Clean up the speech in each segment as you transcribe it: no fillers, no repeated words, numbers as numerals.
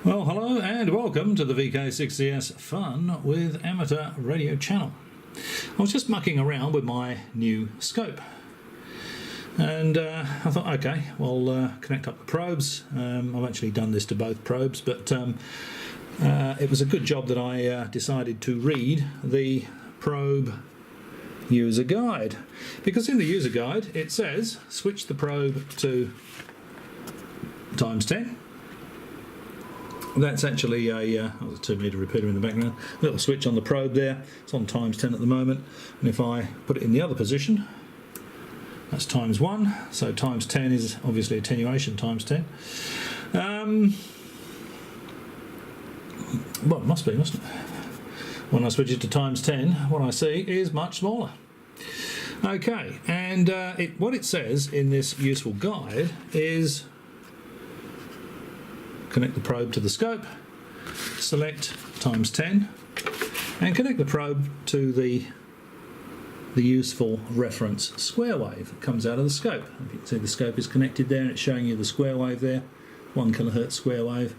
Well, hello and welcome to the VK6CS Fun with Amateur Radio channel. I was just mucking around with my new scope and I thought, okay, well, connect up the probes. I've actually done this to both probes, but it was a good job that I decided to read the probe user guide, because in the user guide it says switch the probe to ×10. That's actually a 2-meter repeater in the background. Little switch on the probe there. It's on ×10 at the moment, and if I put it in the other position, that's ×1. So ×10 is obviously attenuation ×10. Well, it must be, mustn't it? When I switch it to ×10, what I see is much smaller. Okay, and what it says in this useful guide is connect the probe to the scope, select ×10, and connect the probe to the useful reference square wave that comes out of the scope. If you can see, the scope is connected there and it's showing you the square wave there, 1 kilohertz square wave.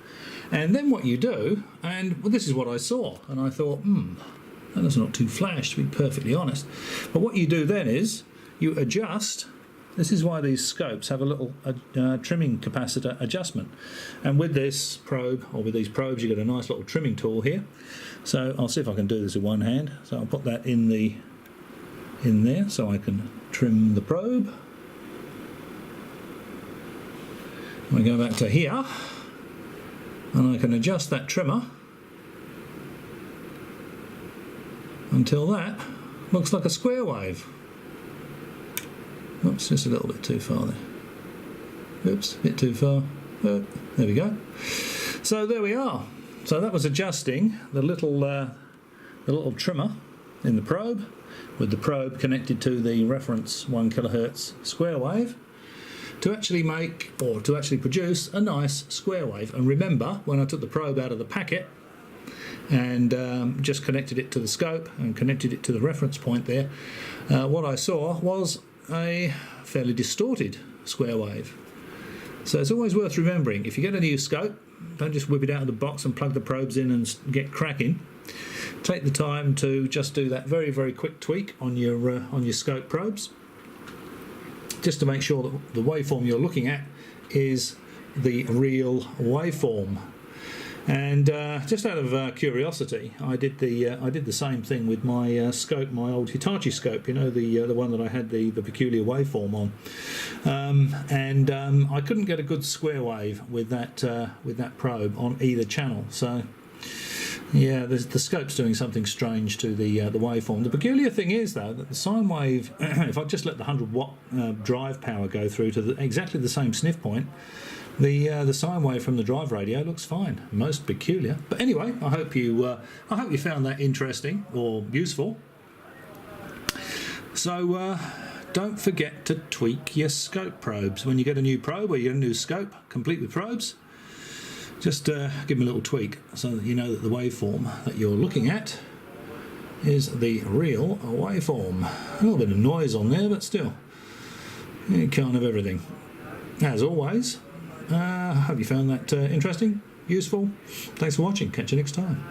And then what you do, and well, this is what I saw, and I thought, that's not too flash, to be perfectly honest. But what you do then is you adjust. This is why these scopes have a little trimming capacitor adjustment, and with this probe, or with these probes, you get a nice little trimming tool here. So I'll see if I can do this with one hand. So I'll put that in there so I can trim the probe. I go back to here and I can adjust that trimmer until that looks like a square wave. Oops, just a little bit too far there. Oops, a bit too far. Oh, there we go. So there we are. So that was adjusting the little trimmer in the probe, with the probe connected to the reference 1 kilohertz square wave, to actually make, or to actually produce, a nice square wave. And remember, when I took the probe out of the packet and just connected it to the scope and connected it to the reference point there, what I saw was a fairly distorted square wave. So it's always worth remembering, if you get a new scope, don't just whip it out of the box and plug the probes in and get cracking. Take the time to just do that very, very quick tweak on your scope probes, just to make sure that the waveform you're looking at is the real waveform. And just out of curiosity, I did the same thing with my scope, my old Hitachi scope. You know, the one that I had the peculiar waveform on, and I couldn't get a good square wave with that probe on either channel. So yeah, the scope's doing something strange to the waveform. The peculiar thing is, though, that the sine wave, if I just let the 100-watt drive power go through to exactly the same sniff point, the sine wave from the drive radio looks fine. Most peculiar. But anyway, I hope you found that interesting or useful. So don't forget to tweak your scope probes when you get a new probe or you get a new scope complete with probes. Just give them a little tweak so that you know that the waveform that you're looking at is the real waveform. A little bit of noise on there, but still, you can't have everything. As always, I hope you found that interesting, useful. Thanks for watching. Catch you next time.